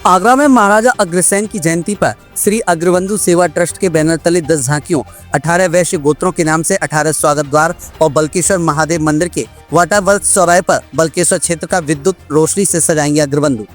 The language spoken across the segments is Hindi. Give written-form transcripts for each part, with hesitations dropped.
आगरा में महाराजा अग्रसेन की जयंती पर श्री अग्रबंधु सेवा ट्रस्ट के बैनर तले 10 झांकियों, 18 वैश्य गोत्रों के नाम से 18 स्वागत द्वार और बल्केश्वर महादेव मंदिर के वाटर वर्क चौराहे पर बल्केश्वर क्षेत्र का विद्युत रोशनी से सजाएंगे अग्रबंधु,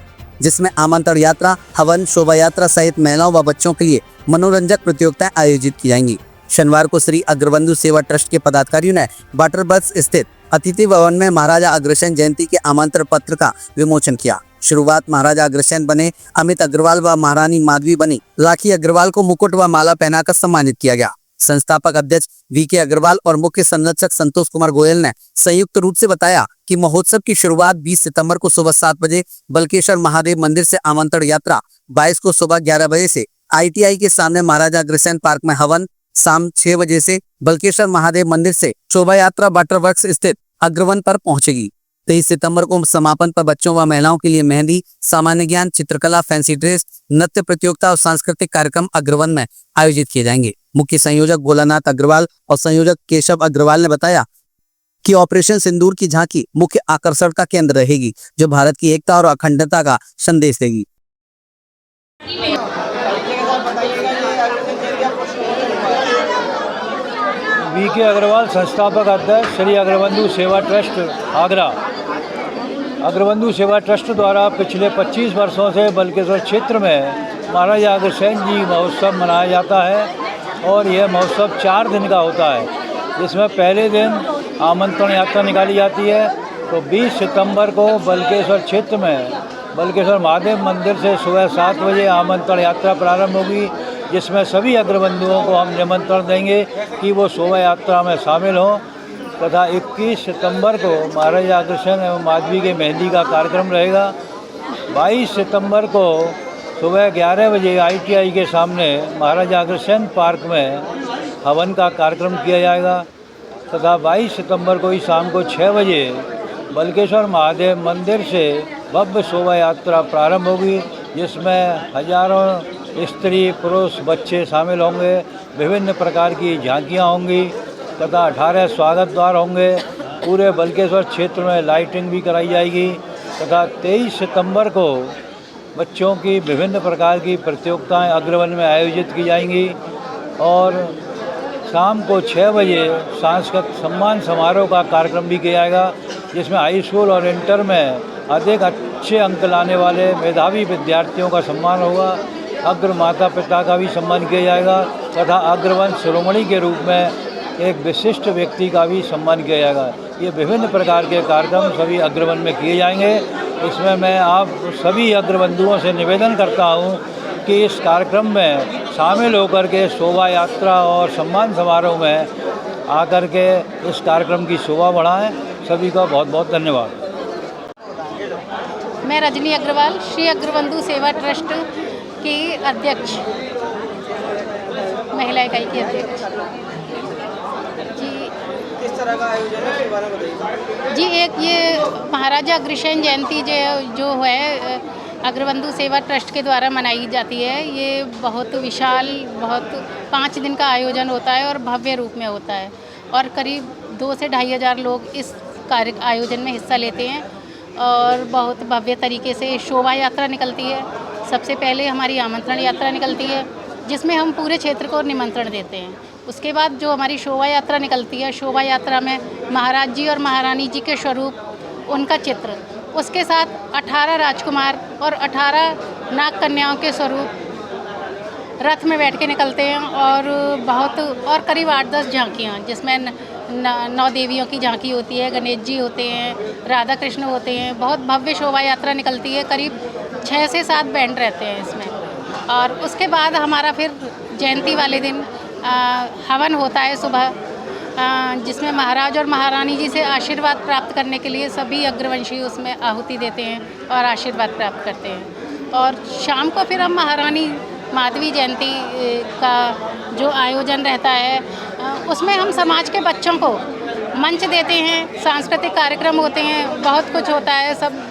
जिसमें आमंत्रण यात्रा, हवन, शोभा यात्रा सहित महिलाओं व बच्चों के लिए मनोरंजक प्रतियोगिताएं आयोजित की जाएंगी। शनिवार को श्री अग्रबंधु सेवा ट्रस्ट के पदाधिकारियों ने वाटर वर्क स्थित अतिथि भवन में महाराजा अग्रसेन जयंती के आमंत्रण पत्र का विमोचन किया। शुरुआत महाराजा अग्रसेन बने अमित अग्रवाल व महारानी माधवी बनी राखी अग्रवाल को मुकुट व माला पहनाकर सम्मानित किया गया। संस्थापक अध्यक्ष वीके अग्रवाल और मुख्य संरक्षक संतोष कुमार गोयल ने संयुक्त रूप से बताया कि महोत्सव की शुरुआत 20 सितंबर को सुबह 7 बजे बल्केश्वर महादेव मंदिर से आमंत्रण यात्रा, 22 को सुबह 11 बजे से ITI के सामने महाराजा अग्रसेन पार्क में हवन, शाम 6 बजे से बल्केश्वर महादेव मंदिर से शोभा यात्रा वाटर वर्क्स स्थित अग्रवन पर पहुंचेगी। 23 सितंबर को समापन पर बच्चों व महिलाओं के लिए मेहंदी, सामान्य ज्ञान, चित्रकला, फैंसी ड्रेस, नृत्य प्रतियोगिता और सांस्कृतिक कार्यक्रम अग्रवन में आयोजित किए जाएंगे। मुख्य संयोजक भोलानाथ अग्रवाल और संयोजक केशव अग्रवाल ने बताया कि ऑपरेशन सिंदूर की झांकी मुख्य आकर्षण का केंद्र रहेगी, जो भारत की एकता और अखंडता का संदेश देगी। वीके अग्रवाल, संस्थापक अध्यक्ष श्री अग्रबंधु सेवा ट्रस्ट आगरा। अग्रबंधु सेवा ट्रस्ट द्वारा पिछले 25 वर्षों से बल्केश्वर क्षेत्र में महाराजा अग्रसेन जी महोत्सव मनाया जाता है और यह महोत्सव 4 दिन का होता है। इसमें पहले दिन आमंत्रण यात्रा निकाली जाती है, तो 20 सितंबर को बल्केश्वर क्षेत्र में बल्केश्वर महादेव मंदिर से सुबह 7 बजे आमंत्रण यात्रा प्रारंभ होगी, जिसमें सभी अग्रबंधुओं को हम निमंत्रण देंगे कि वो शोभा यात्रा में शामिल हों। तथा 21 सितंबर को महाराजा अग्रसेन एवं माधवी के मेहंदी का कार्यक्रम रहेगा। 22 सितंबर को सुबह 11 बजे ITI के सामने महाराजा अग्रसेन पार्क में हवन का कार्यक्रम किया जाएगा। तथा 22 सितंबर को ही शाम को 6 बजे बल्केश्वर महादेव मंदिर से भव्य शोभा यात्रा प्रारंभ होगी, जिसमें हजारों स्त्री, पुरुष, बच्चे शामिल होंगे। विभिन्न प्रकार की झांकियाँ होंगी तथा 18 स्वागत द्वार होंगे। पूरे बल्केश्वर क्षेत्र में लाइटिंग भी कराई जाएगी। तथा 23 सितंबर को बच्चों की विभिन्न प्रकार की प्रतियोगिताएं अग्रवन में आयोजित की जाएंगी और शाम को 6 बजे सांस्कृतिक सम्मान समारोह का कार्यक्रम भी किया जाएगा, जिसमें हाई स्कूल और इंटर में अधिक अच्छे अंक लाने वाले मेधावी विद्यार्थियों का सम्मान होगा। अग्र माता पिता का भी सम्मान किया जाएगा तथा अग्रवन शिरोमणि के रूप में एक विशिष्ट व्यक्ति का भी सम्मान किया जाएगा। ये विभिन्न प्रकार के कार्यक्रम सभी अग्रवन में किए जाएंगे। इसमें मैं आप सभी अग्रबंधुओं से निवेदन करता हूँ कि इस कार्यक्रम में शामिल होकर के शोभा यात्रा और सम्मान समारोह में आकर के इस कार्यक्रम की शोभा बढ़ाएं। सभी का बहुत बहुत धन्यवाद। मैं रजनी अग्रवाल, श्री अग्रबंधु सेवा ट्रस्ट की अध्यक्ष, महिला इकाई की अध्यक्ष। किस तरह का आयोजन है, इसके बारे में बताइए। जी, एक ये महाराजा अग्रसेन जयंती जो है अग्रबंधु सेवा ट्रस्ट के द्वारा मनाई जाती है। ये बहुत विशाल, बहुत 5 दिन का आयोजन होता है और भव्य रूप में होता है और करीब 2 से 2,500 हज़ार लोग इस कार्य आयोजन में हिस्सा लेते हैं और बहुत भव्य तरीके से शोभा यात्रा निकलती है। सबसे पहले हमारी आमंत्रण यात्रा निकलती है, जिसमें हम पूरे क्षेत्र को निमंत्रण देते हैं। उसके बाद जो हमारी शोभा यात्रा निकलती है, शोभा यात्रा में महाराज जी और महारानी जी के स्वरूप, उनका चित्र, उसके साथ 18 राजकुमार और 18 नाग कन्याओं के स्वरूप रथ में बैठ के निकलते हैं और करीब 8-10 झांकियाँ, जिसमें 9 देवियों की झांकी होती है, गणेश जी होते हैं, राधा कृष्ण होते हैं। बहुत भव्य शोभा यात्रा निकलती है। करीब 6 से 7 बैंड रहते हैं इसमें। और उसके बाद हमारा फिर जयंती वाले दिन हवन होता है सुबह, जिसमें महाराज और महारानी जी से आशीर्वाद प्राप्त करने के लिए सभी अग्रवंशी उसमें आहुति देते हैं और आशीर्वाद प्राप्त करते हैं। और शाम को फिर हम महारानी माधवी जयंती का जो आयोजन रहता है, उसमें हम समाज के बच्चों को मंच देते हैं, सांस्कृतिक कार्यक्रम होते हैं, बहुत कुछ होता है, सब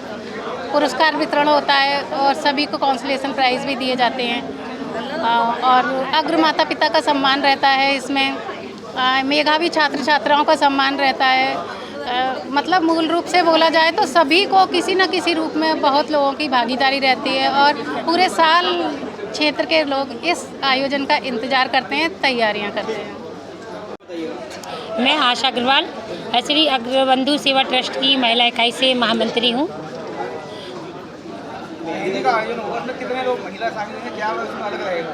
पुरस्कार वितरण होता है और सभी को कॉन्सलेशन प्राइज़ भी दिए जाते हैं। और अग्र माता पिता का सम्मान रहता है इसमें, मेधावी छात्र छात्राओं का सम्मान रहता है, मतलब मूल रूप से बोला जाए तो सभी को किसी न किसी रूप में बहुत लोगों की भागीदारी रहती है और पूरे साल क्षेत्र के लोग इस आयोजन का इंतजार करते हैं, तैयारियां करते हैं। मैं आशा अग्रवाल श्री अग्रबंधु सेवा ट्रस्ट की महिला इकाई से महामंत्री हूँ। मेहंदी का आयोजन होगा, उसमें कितने लोग महिला शामिल हैं, क्या उसमें अलग रहेगा?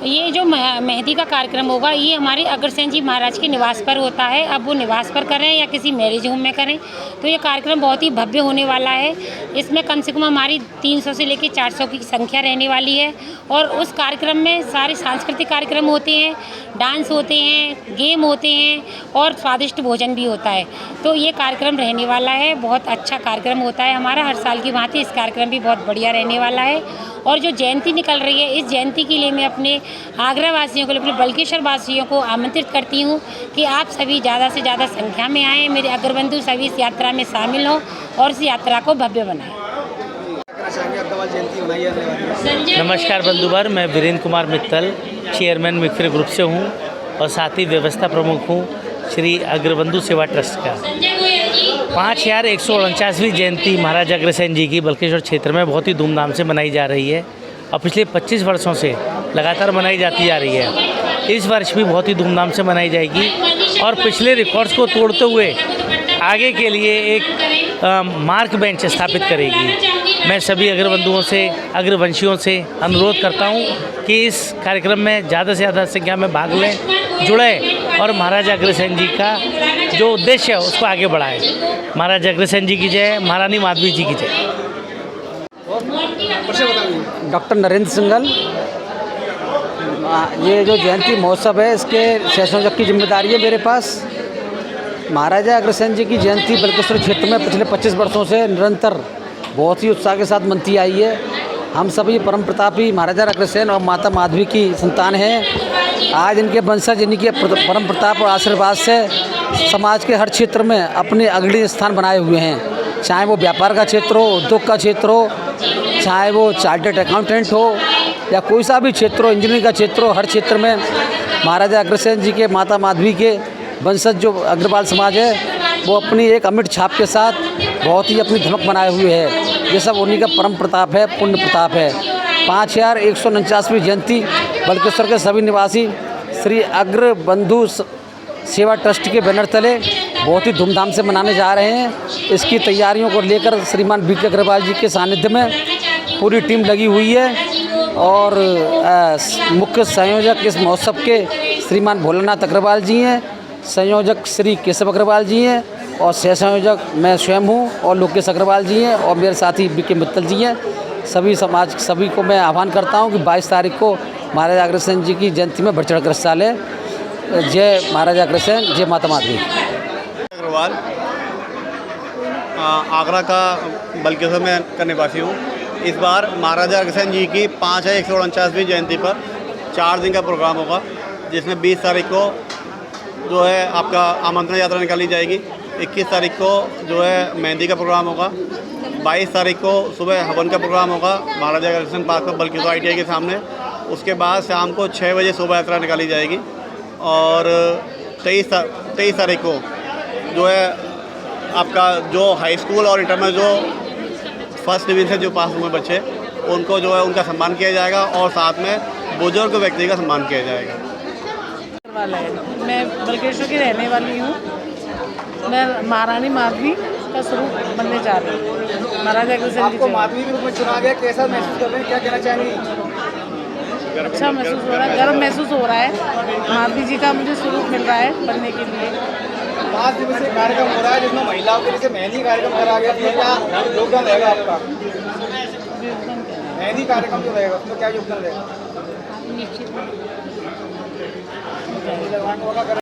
ये जो मेहंदी का कार्यक्रम होगा ये हमारे अग्रसेन जी महाराज के निवास पर होता है। अब वो निवास पर करें या किसी मैरिज होम में करें तो ये कार्यक्रम बहुत ही भव्य होने वाला है। इसमें कम से कम हमारी 300 से लेकर 400 की संख्या रहने वाली है और उस कार्यक्रम में सारे सांस्कृतिक कार्यक्रम होते हैं, डांस होते हैं, गेम होते हैं और स्वादिष्ट भोजन भी होता है। तो ये कार्यक्रम रहने वाला है, बहुत अच्छा कार्यक्रम होता है हमारा। हर साल की भांति इस कार्यक्रम भी बहुत बढ़िया रहने वाला है। और जो जयंती निकल रही है, इस जयंती के लिए मैं अपने आगरा वासियों को, अपने बल्केश्वर वासियों को आमंत्रित करती हूँ कि आप सभी ज़्यादा से ज़्यादा संख्या में आएँ, मेरे अग्रबंधु सभी इस यात्रा में शामिल हों और इस यात्रा को भव्य बनाएं। नमस्कार बंधुवर, मैं वीरेंद्र कुमार मित्तल, चेयरमैन मिक्फिर ग्रुप से हूँ और साथ ही व्यवस्था प्रमुख हूँ श्री अग्रबंधु सेवा ट्रस्ट का। 5149वीं जयंती महाराजा अग्रसेन जी की बल्केश्वर क्षेत्र में बहुत ही धूमधाम से मनाई जा रही है और पिछले 25 वर्षों से लगातार मनाई जाती जा रही है। इस वर्ष भी बहुत ही धूमधाम से मनाई जाएगी और पिछले रिकॉर्ड्स को तोड़ते हुए आगे के लिए एक मार्क बेंच स्थापित करेगी। मैं सभी अग्रबंधुओं से, अग्रवंशियों से अनुरोध करता हूं कि इस कार्यक्रम में ज़्यादा से ज़्यादा संख्या में भाग लें, जुड़ें और महाराजा अग्रसेन जी का जो उद्देश्य है उसको आगे बढ़ाएं। महाराजा अग्रसेन जी की जय, महारानी माधवी जी की जय। डॉक्टर नरेंद्र सिंघल। ये जो जयंती महोत्सव है इसके संयोजक की जिम्मेदारी है मेरे पास। महाराजा अग्रसेन जी की जयंती बल्केश्वर क्षेत्र में पिछले 25 वर्षों से निरंतर बहुत ही उत्साह के साथ मनती आई है। हम सभी परम प्रतापी महाराजा अग्रसेन और माता माधवी की संतान हैं। आज इनके वंशज इनके परम प्रताप और आशीर्वाद से समाज के हर क्षेत्र में अपने अग्रणी स्थान बनाए हुए हैं, चाहे वो व्यापार का क्षेत्र हो, उद्योग का क्षेत्र हो, चाहे वो चार्टर्ड अकाउंटेंट हो या कोई सा भी क्षेत्र हो, इंजीनियरिंग का क्षेत्र हो, हर क्षेत्र में महाराजा अग्रसेन जी के, माता माधवी के वंशज जो अग्रवाल समाज है वो अपनी एक अमिट छाप के साथ बहुत ही अपनी धमक बनाए हुए है। ये सब उन्हीं का परम प्रताप है, पुण्य प्रताप है। 5149वीं जयंती बल्केश्वर के सभी निवासी श्री अग्रबंधु सेवा ट्रस्ट के बैनर तले बहुत ही धूमधाम से मनाने जा रहे हैं। इसकी तैयारियों को लेकर श्रीमान बी के अग्रवाल जी के सानिध्य में पूरी टीम लगी हुई है और मुख्य संयोजक इस महोत्सव के श्रीमान भोलानाथ अग्रवाल जी हैं, संयोजक श्री केशव अग्रवाल जी हैं और सह संयोजक मैं स्वयं हूँ और लोकेश अग्रवाल जी हैं और मेरे साथी बी के मित्तल जी हैं। सभी को मैं आह्वान करता हूँ कि 22 तारीख को महाराजा अग्रसेन जी की जयंती में बढ़ चढ़ कर हिस्सा लें। जय महाराजा अग्रसेन, जय माता माधवी। अग्रवाल आगरा का बल्केश्वर में का निवासी हूँ। इस बार महाराजा अग्रसेन जी की 5149वीं जयंती पर 4 दिन का प्रोग्राम होगा, जिसमें 20 तारीख को जो है आपका आमंत्रण यात्रा निकाली जाएगी। 21 तारीख को जो है मेहंदी का प्रोग्राम होगा। 22 तारीख को सुबह हवन का प्रोग्राम होगा महाराजा अग्रसेन पार्क पर बल्केश्वर ITI के सामने। उसके बाद शाम को 6 बजे शोभा यात्रा निकाली जाएगी और 23 तारीख को जो है आपका जो हाई स्कूल और इंटर में जो फर्स्ट डिवीज़न से जो पास हुए बच्चे उनको जो है उनका सम्मान किया जाएगा और साथ में बुजुर्ग व्यक्ति का सम्मान किया जाएगा। मैं बल्केश्वर की रहने वाली हूँ। मैं महारानी माधवी का स्वरूप बनने जा रही हूँ। महाराजा अग्रसेन जी को माधवी के रूप में चुना गया, कैसा महसूस कर रहे हैं, क्या कहना चाहेंगे? अच्छा महसूस हो रहा है, गर्व महसूस हो रहा है। माधवी जी का मुझे स्वरूप मिल रहा है बनने के लिए। 5 दिवसीय कार्यक्रम हो रहा है जिसमें महिलाओं के लिए मेहंदी कार्यक्रम करा गया, उसमें क्या योगदान रहेगा आपका? मेहंदी कार्यक्रम जो रहेगा उसमें क्या योगदान रहेगा? निश्चित